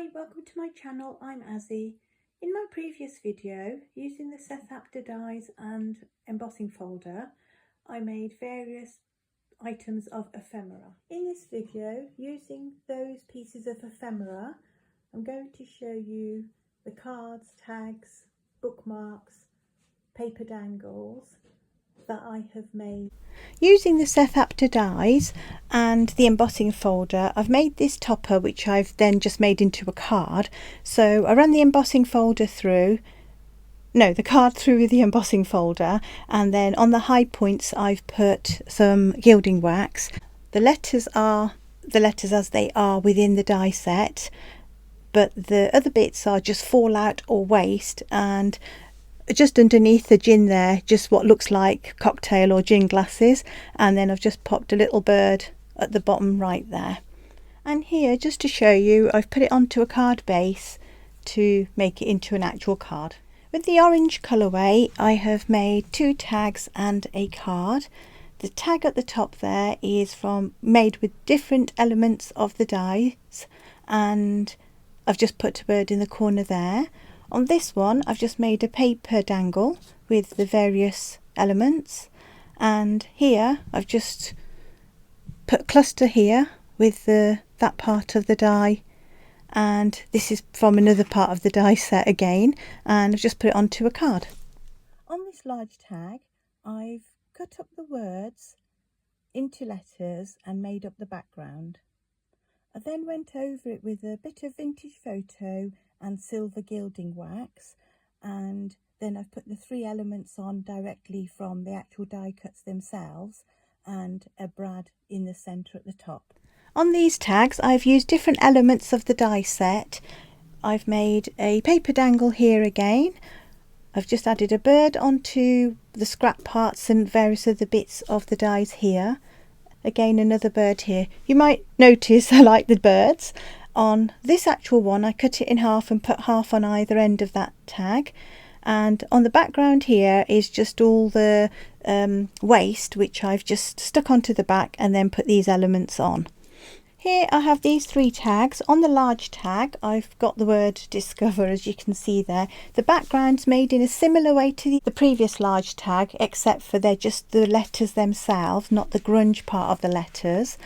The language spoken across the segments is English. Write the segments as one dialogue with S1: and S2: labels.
S1: Hi, welcome to my channel. I'm Azzy. In my previous video, using the SETH APTER dies and embossing folder, I made various items of ephemera. In this video, using those pieces of ephemera, I'm going to show you the cards, tags, bookmarks, paper dangles that I have made. Using the SETH APTER dies and the embossing folder, I've made this topper which I've then just made into a card. So I ran the embossing folder through, the card through with the embossing folder, and then on the high points I've put some gilding wax. The letters are the letters as they are within the die set, but the other bits are just fallout or waste, and just underneath the gin there, just what looks like cocktail or gin glasses, and then I've just popped a little bird at the bottom right there. And here, just to show you, I've put it onto a card base to make it into an actual card. With the orange colourway, I have made 2 tags and a card. The tag at the top there is made with different elements of the dies, and I've just put a bird in the corner there. On this one, I've just made a paper dangle with the various elements, and here I've just put a cluster here with that part of the die, and this is from another part of the die set again, and I've just put it onto a card. On this large tag, I've cut up the words into letters and made up the background. I then went over it with a bit of vintage photo and silver gilding wax, and then I've put the 3 elements on directly from the actual die cuts themselves, and a brad in the centre at the top. On these tags I've used different elements of the die set. I've made a paper dangle here again. I've just added a bird onto the scrap parts and various other bits of the dies here. Again, another bird here. You might notice I like the birds. On this actual one, I cut it in half and put half on either end of that tag. And on the background here is just all the waste, which I've just stuck onto the back and then put these elements on. Here I have these 3 tags. On the large tag, I've got the word discover, as you can see there. The background's made in a similar way to the previous large tag, except for they're just the letters themselves, not the grunge part of the letters.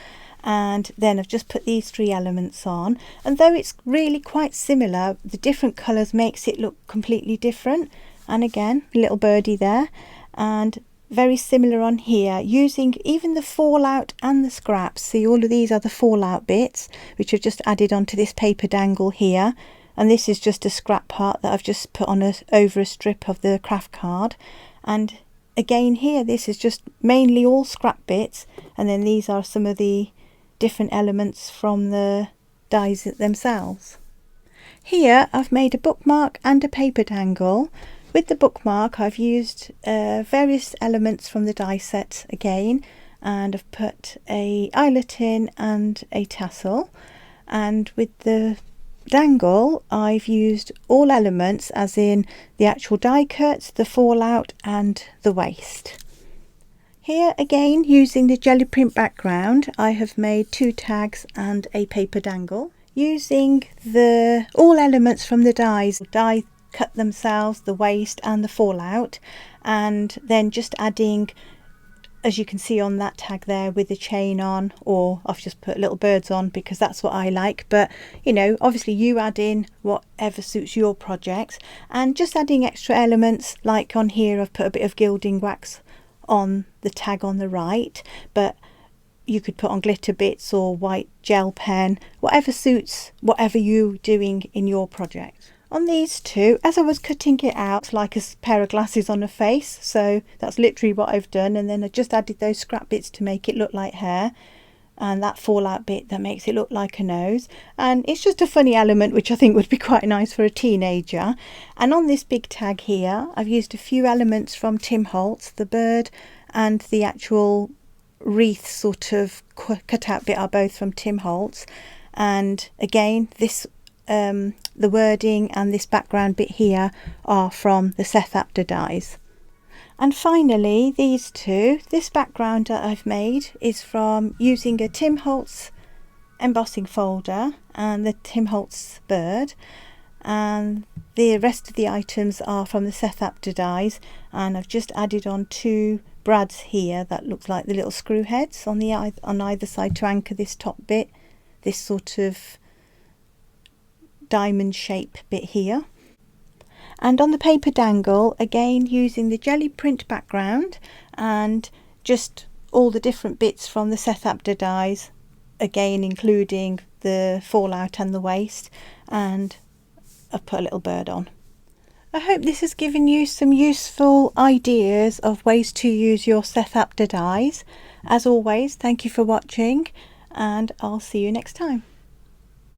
S1: And then I've just put these 3 elements on, and though it's really quite similar, the different colours makes it look completely different. And again, a little birdie there, and very similar on here, using even the fallout and the scraps. See, all of these are the fallout bits which I've just added onto this paper dangle here, and this is just a scrap part that I've just put on over a strip of the craft card. And again here, this is just mainly all scrap bits, and then these are some of the different elements from the dies themselves. Here I've made a bookmark and a paper dangle. With the bookmark I've used various elements from the die set again, and I've put a eyelet in and a tassel. And with the dangle I've used all elements, as in the actual die cuts, the fallout and the waste. Here again, using the jelly print background, I have made 2 tags and a paper dangle. Using all elements from the die cut themselves, the waste and the fallout, and then just adding, as you can see on that tag there with the chain on, or I've just put little birds on because that's what I like, but you know, obviously you add in whatever suits your projects, and just adding extra elements, like on here I've put a bit of gilding wax on the tag on the right, but you could put on glitter bits or white gel pen, whatever suits whatever you're doing in your project. On these 2, as I was cutting it out, like a pair of glasses on a face, so that's literally what I've done, and then I just added those scrap bits to make it look like hair, and that fallout bit that makes it look like a nose, and it's just a funny element which I think would be quite nice for a teenager. And on this big tag here I've used a few elements from Tim Holtz. The bird and the actual wreath sort of cut out bit are both from Tim Holtz, and again this the wording and this background bit here are from the SETH APTER dies. And finally these 2, this background that I've made is from using a Tim Holtz embossing folder and the Tim Holtz bird, and the rest of the items are from the SETH APTER dies, and I've just added on 2 brads here that look like the little screw heads on either side to anchor this top bit, this sort of diamond shape bit here. And on the paper dangle, again using the jelly print background and just all the different bits from the SETH APTER dies, again including the fallout and the waste, and I've put a little bird on. I hope this has given you some useful ideas of ways to use your SETH APTER dies. As always, thank you for watching, and I'll see you next time.